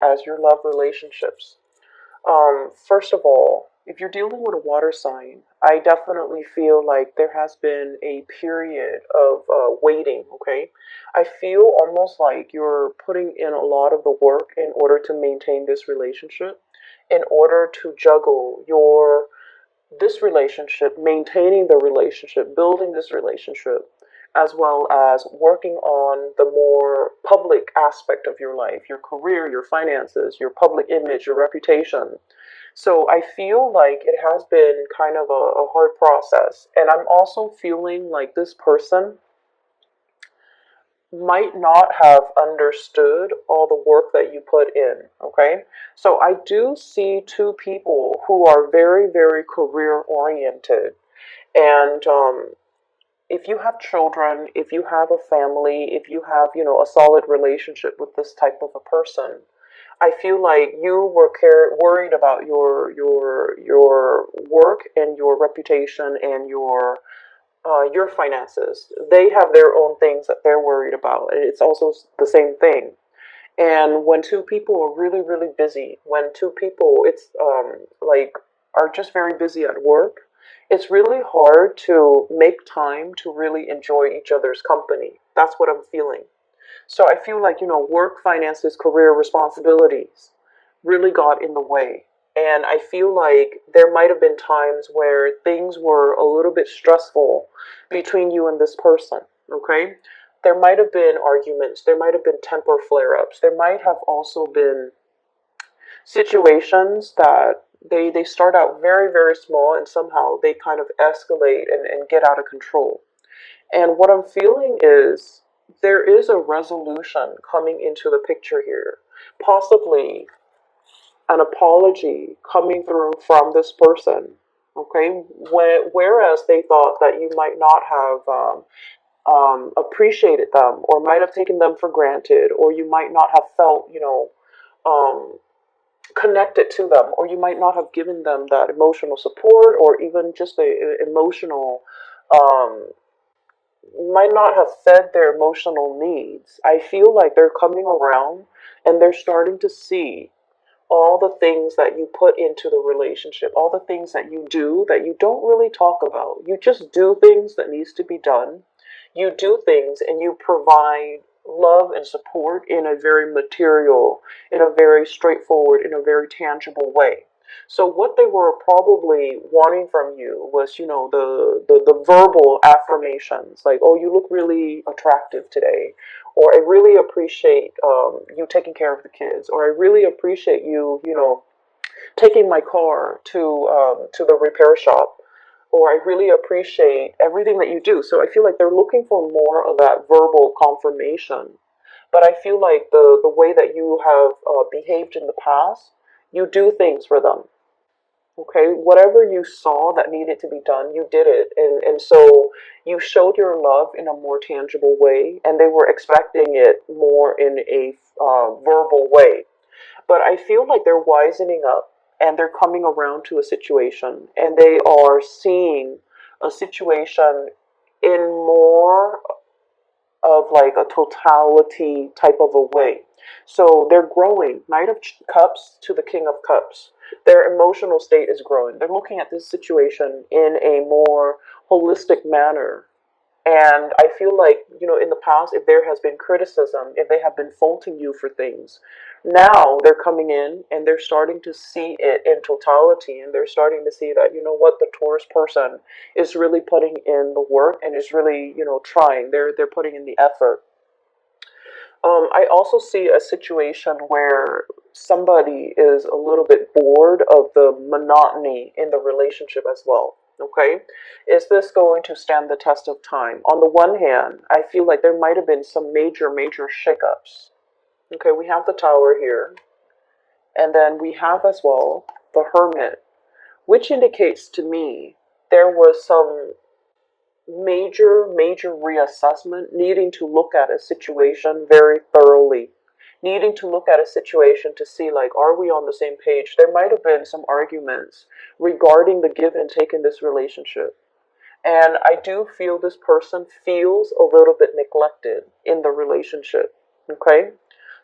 as your love relationships. First of all, if you're dealing with a water sign, I definitely feel like there has been a period of waiting, okay? I feel almost like you're putting in a lot of the work in order to maintain this relationship, in order to juggle this relationship, maintaining the relationship, building this relationship, as well as working on the more public aspect of your life, your career, your finances, your public image, your reputation. So I feel like it has been kind of a hard process. And I'm also feeling like this person might not have understood all the work that you put in. Okay. So I do see two people who are very, very career oriented. And if you have children, if you have a family, if you have, a solid relationship with this type of a person, I feel like you were worried about your work and your reputation and your finances. They have their own things that they're worried about, and it's also the same thing. And when two people are really, really busy, when two people, it's like are just very busy at work, it's really hard to make time to really enjoy each other's company. That's what I'm feeling. So I feel like, work, finances, career responsibilities really got in the way. And I feel like there might have been times where things were a little bit stressful between you and this person, okay? There might have been arguments, there might have been temper flare ups, there might have also been situations that they start out very, very small and somehow they kind of escalate and get out of control. And what I'm feeling is there is a resolution coming into the picture here. Possibly an apology coming through from this person. Okay, whereas they thought that you might not have appreciated them or might have taken them for granted, or you might not have felt, um, connected to them, or you might not have given them that emotional support or even just the emotional um, might not have fed their emotional needs. I feel like they're coming around and they're starting to see all the things that you put into the relationship, all the things that you do that you don't really talk about. You just do things that needs to be done. You do things and you provide love and support in a very material, in a very straightforward, in a very tangible way. So what they were probably wanting from you was, the verbal affirmations, like, oh, you look really attractive today, or I really appreciate you taking care of the kids, or I really appreciate you, taking my car to the repair shop, or I really appreciate everything that you do. So I feel like they're looking for more of that verbal confirmation. But I feel like the way that you have behaved in the past, you do things for them. Okay, whatever you saw that needed to be done, you did it, and so you showed your love in a more tangible way, and they were expecting it more in a verbal way. But I feel like they're wisening up, and they're coming around to a situation, and they are seeing a situation in more of like a totality type of a way. So they're growing, Knight of Cups to the King of Cups. Their emotional state is growing. They're looking at this situation in a more holistic manner. And I feel like, in the past, if there has been criticism, if they have been faulting you for things, now they're coming in and they're starting to see it in totality. And they're starting to see that, what, the Taurus person is really putting in the work and is really, trying. They're putting in the effort. I also see a situation where somebody is a little bit bored of the monotony in the relationship as well. Okay, is this going to stand the test of time? On the one hand, I feel like there might have been some major, major shakeups. Okay, we have the Tower here, and then we have as well the Hermit, which indicates to me there was some major, major reassessment, needing to look at a situation very thoroughly, needing to look at a situation to see, like, are we on the same page? There might have been some arguments regarding the give and take in this relationship. And I do feel this person feels a little bit neglected in the relationship. Okay?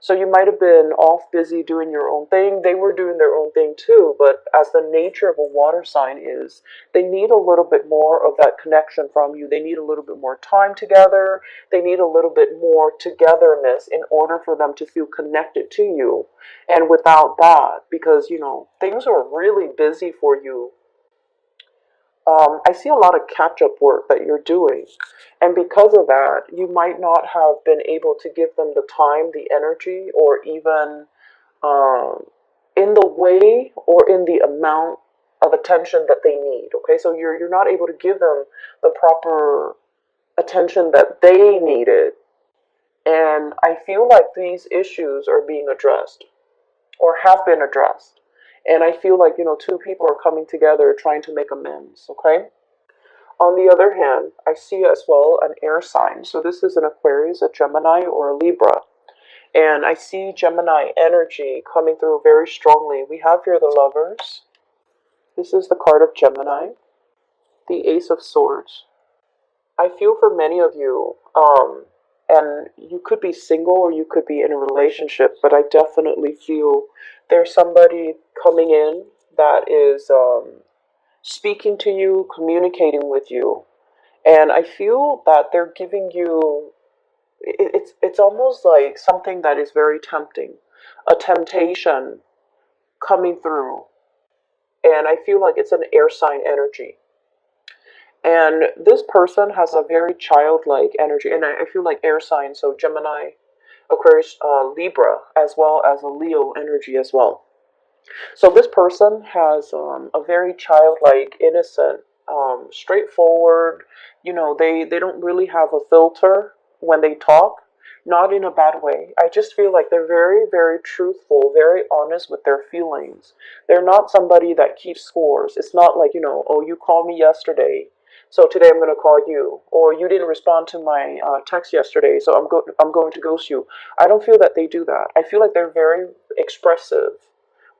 So you might have been off busy doing your own thing. They were doing their own thing too, but as the nature of a water sign is, they need a little bit more of that connection from you. They need a little bit more time together. They need a little bit more togetherness in order for them to feel connected to you. And without that, because, things are really busy for you, I see a lot of catch up work that you're doing. And because of that, you might not have been able to give them the time, the energy, or even um, in the way or in the amount of attention that they need. Okay, so you're not able to give them the proper attention that they needed. And I feel like these issues are being addressed or have been addressed. And I feel like, two people are coming together trying to make amends. Okay. On the other hand, I see as well an air sign. So this is an Aquarius, a Gemini, or a Libra. And I see Gemini energy coming through very strongly. We have here the Lovers. This is the card of Gemini, the Ace of Swords. I feel for many of you, and you could be single or you could be in a relationship, but I definitely feel there's somebody coming in that is speaking to you, communicating with you. And I feel that they're giving you, it's almost like something that is very tempting, a temptation coming through. And I feel like it's an air sign energy. And this person has a very childlike energy. And I feel like air signs, so Gemini, Aquarius, Libra, as well as a Leo energy as well. So this person has a very childlike, innocent, straightforward. They don't really have a filter when they talk. Not in a bad way. I just feel like they're very, very truthful, very honest with their feelings. They're not somebody that keeps scores. It's not like, oh, you called me yesterday, so today I'm going to call you. Or you didn't respond to my text yesterday, so I'm going to ghost you. I don't feel that they do that. I feel like they're very expressive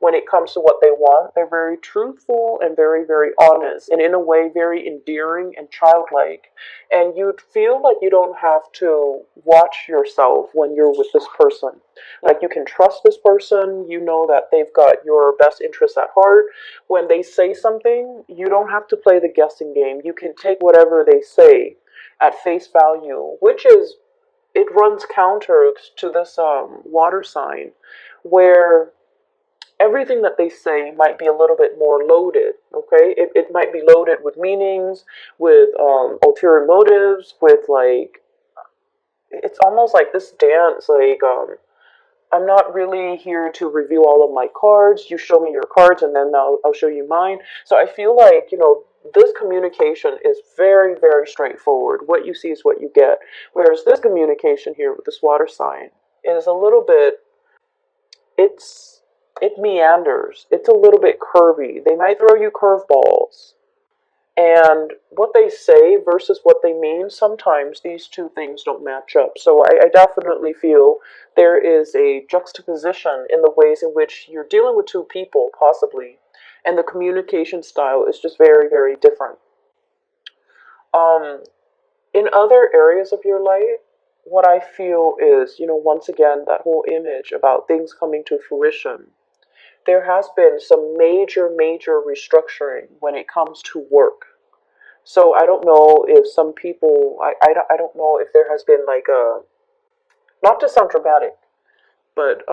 when it comes to what they want. They're very truthful and very, very honest, and in a way very endearing and childlike. And you feel like you don't have to watch yourself when you're with this person. Like, you can trust this person. You know that they've got your best interests at heart. When they say something, you don't have to play the guessing game. You can take whatever they say at face value, which is, it runs counter to this water sign, where everything that they say might be a little bit more loaded. Okay, it might be loaded with meanings, with ulterior motives, with, like, it's almost like this dance, like, I'm not really here to review all of my cards. You show me your cards, and then I'll show you mine. So I feel like, this communication is very, very straightforward. What you see is what you get. Whereas this communication here with this water sign is a little bit, it meanders. It's a little bit curvy. They might throw you curveballs. And what they say versus what they mean, sometimes these two things don't match up. So I definitely feel there is a juxtaposition in the ways in which you're dealing with two people, possibly, and the communication style is just very, very different. Um, in other areas of your life, what I feel is, once again, that whole image about things coming to fruition. There has been some major, major restructuring when it comes to work. So I don't know if some people, I don't know if there has been like a, not to sound dramatic, but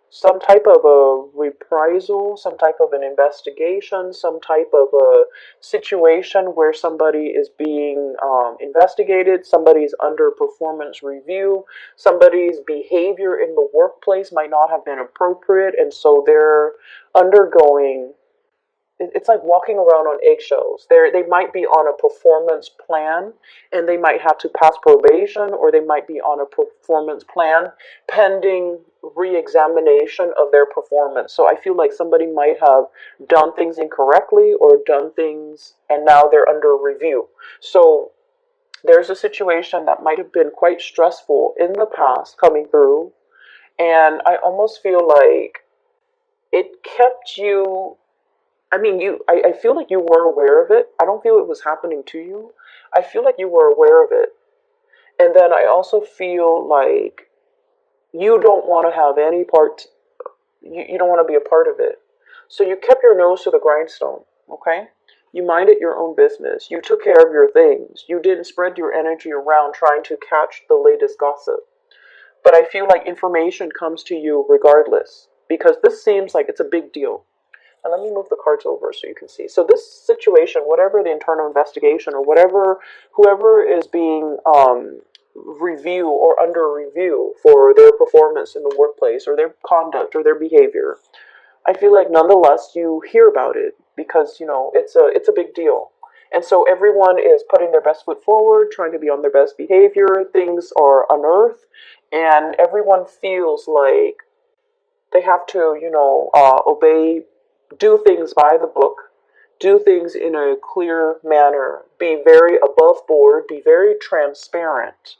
some type of a reprisal, some type of an investigation, some type of a situation where somebody is being investigated, somebody's under performance review, somebody's behavior in the workplace might not have been appropriate, and so they're undergoing, it's like walking around on eggshells. They might be on a performance plan, and they might have to pass probation, or they might be on a performance plan pending re-examination of their performance. So I feel like somebody might have done things incorrectly or done things, and now they're under review. So there's a situation that might have been quite stressful in the past coming through, and I almost feel like it kept you, I mean, I feel like you were aware of it. I don't feel it was happening to you. I feel like you were aware of it. And then I also feel like You don't want to have any part, you don't want to be a part of it. So you kept your nose to the grindstone, okay? You minded your own business. You took care of your things. You didn't spread your energy around trying to catch the latest gossip. But I feel like information comes to you regardless because this seems like it's a big deal. And let me move the cards over so you can see. So this situation, whatever the internal investigation or whatever, whoever is being review or under review for their performance in the workplace or their conduct or their behavior, I feel like nonetheless you hear about it because it's a big deal. And so everyone is putting their best foot forward, trying to be on their best behavior. Things are unearthed, and everyone feels like they have to, obey, do things by the book, do things in a clear manner, be very above board, be very transparent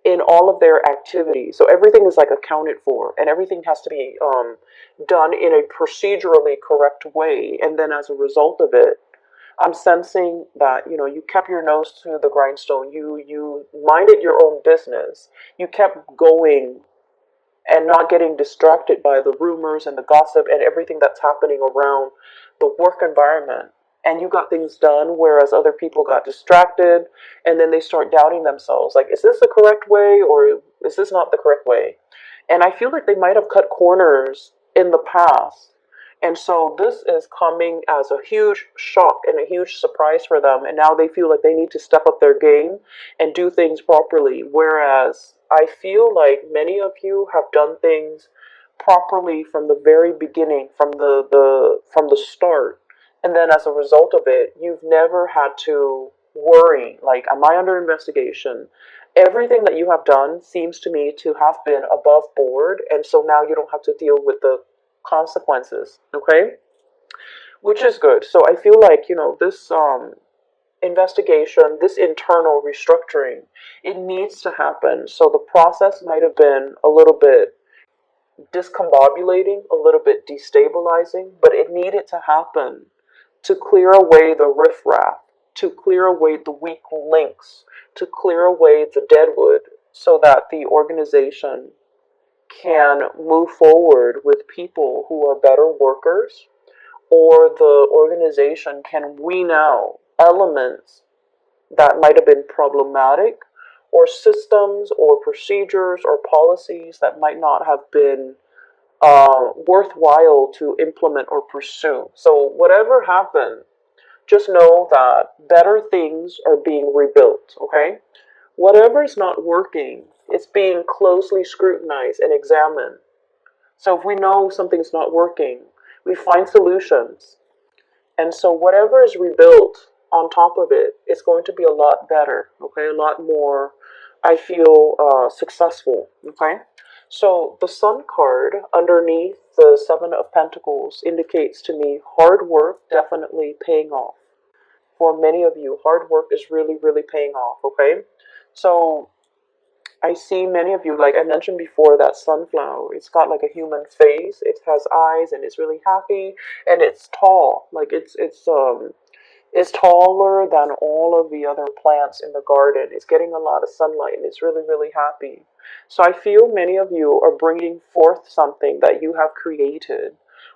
in all of their activities. So everything is like accounted for, and everything has to be done in a procedurally correct way. And then as a result of it, I'm sensing that you kept your nose to the grindstone. You minded your own business. You kept going and not getting distracted by the rumors and the gossip and everything that's happening around the work environment. And you got things done, whereas other people got distracted, and then they start doubting themselves. Like, is this the correct way, or is this not the correct way? And I feel like they might have cut corners in the past. And so this is coming as a huge shock and a huge surprise for them. And now they feel like they need to step up their game and do things properly. Whereas I feel like many of you have done things properly from the very beginning, from the start. And then as a result of it, you've never had to worry, like, am I under investigation? Everything that you have done seems to me to have been above board, and so now you don't have to deal with the consequences, okay? Which is good. So I feel like, this investigation, this internal restructuring, it needs to happen. So the process might have been a little bit discombobulating, a little bit destabilizing, but it needed to happen to clear away the riffraff, to clear away the weak links, to clear away the deadwood, so that the organization can move forward with people who are better workers, or the organization can wean out elements that might have been problematic, or systems or procedures or policies that might not have been worthwhile to implement or pursue. So, whatever happened, just know that better things are being rebuilt, okay? Whatever is not working, it's being closely scrutinized and examined. So, if we know something's not working, we find solutions. And so, whatever is rebuilt on top of it is going to be a lot better, okay? A lot more, I feel, successful, okay? So, the Sun card underneath the Seven of Pentacles indicates to me hard work definitely paying off. For many of you, hard work is really, really paying off, okay? So, I see many of you, like I mentioned before, that sunflower. It's got like a human face. It has eyes, and it's really happy, and it's tall. Like it's taller than all of the other plants in the garden. It's getting a lot of sunlight, and it's really, really happy. So I feel many of you are bringing forth something that you have created,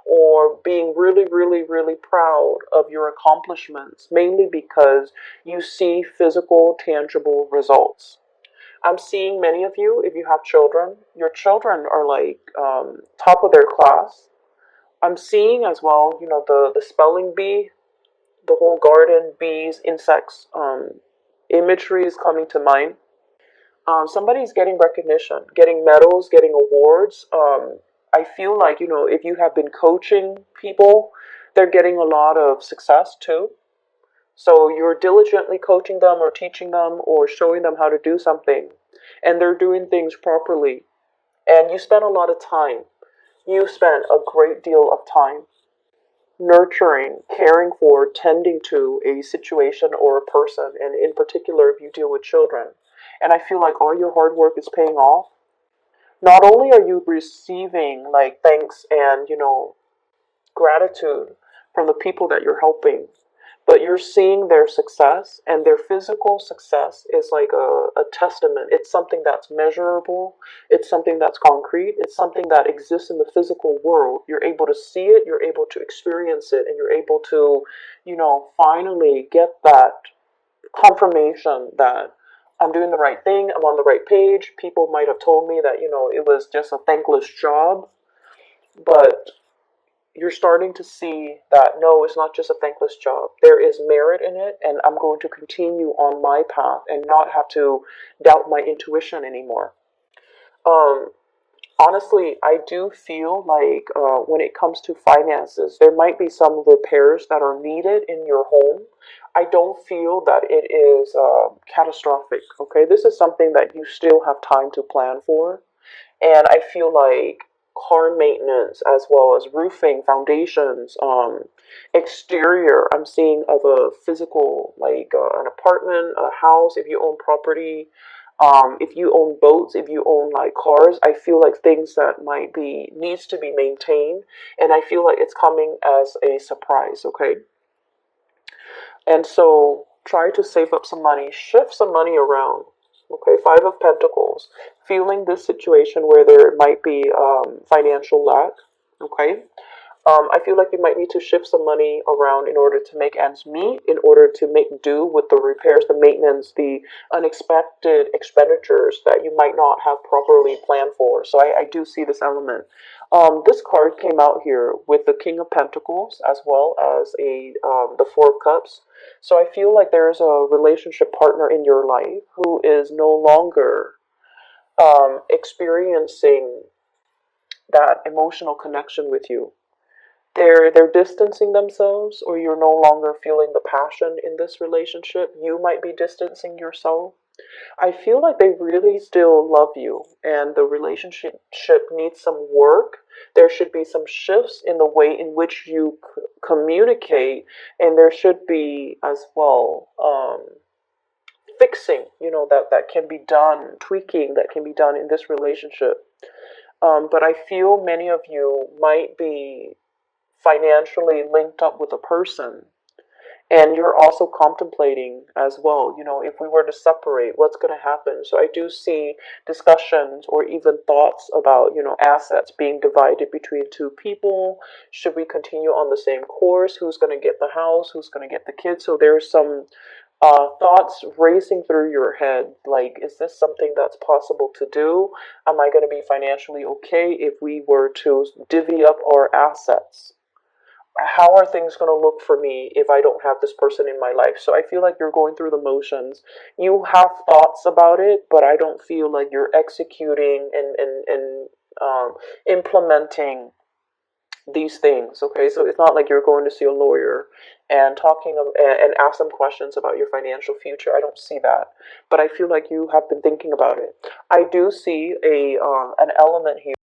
or being really, really, really proud of your accomplishments, mainly because you see physical, tangible results. I'm seeing many of you, if you have children, your children are like top of their class. I'm seeing as well, the spelling bee, the whole garden, bees, insects, imagery is coming to mind. Somebody's getting recognition, getting medals, getting awards. I feel like, if you have been coaching people, they're getting a lot of success too. So you're diligently coaching them or teaching them or showing them how to do something, and they're doing things properly. And you spend a lot of time. You spend a great deal of time nurturing, caring for, tending to a situation or a person, and in particular, if you deal with children. And I feel like all your hard work is paying off. Not only are you receiving like thanks and, gratitude from the people that you're helping, but you're seeing their success, and their physical success is like a testament. It's something that's measurable, it's something that's concrete, it's something that exists in the physical world. You're able to see it, you're able to experience it, and you're able to, finally get that confirmation that I'm doing the right thing, I'm on the right page. People might have told me that, it was just a thankless job, but you're starting to see that no, it's not just a thankless job. There is merit in it, and I'm going to continue on my path and not have to doubt my intuition anymore. Um, Honestly, I do feel like when it comes to finances, there might be some repairs that are needed in your home. I don't feel that it is catastrophic. Okay, this is something that you still have time to plan for. And I feel like car maintenance as well as roofing, foundations, exterior. I'm seeing of a physical, like an apartment, a house. If you own property, if you own boats, if you own like cars, I feel like things that might be needs to be maintained, and I feel like it's coming as a surprise. Okay, and so try to save up some money, shift some money around. Okay, Five of Pentacles. Feeling this situation where there might be financial lack. Okay, I feel like you might need to shift some money around in order to make ends meet, in order to make do with the repairs, the maintenance, the unexpected expenditures that you might not have properly planned for. So I do see this element. This card came out here with the King of Pentacles as well as the Four of Cups. So I feel like there's a relationship partner in your life who is no longer experiencing that emotional connection with you. They're distancing themselves, or you're no longer feeling the passion in this relationship. You might be distancing yourself. I feel like they really still love you, and the relationship needs some work. There should be some shifts in the way in which you communicate, and there should be as well fixing, that can be done, tweaking that can be done in this relationship. But I feel many of you might be financially linked up with a person, and you're also contemplating as well, if we were to separate, what's going to happen. So I do see discussions or even thoughts about, assets being divided between two people. Should we continue on the same course? Who's going to get the house? Who's going to get the kids? So there's some thoughts racing through your head, like, is this something that's possible to do? Am I going to be financially okay if we were to divvy up our assets? How are things going to look for me if I don't have this person in my life? So I feel like you're going through the motions. You have thoughts about it, but I don't feel like you're executing and implementing these things. Okay, so it's not like you're going to see a lawyer and and ask them questions about your financial future. I don't see that, but I feel like you have been thinking about it. I do see an element here.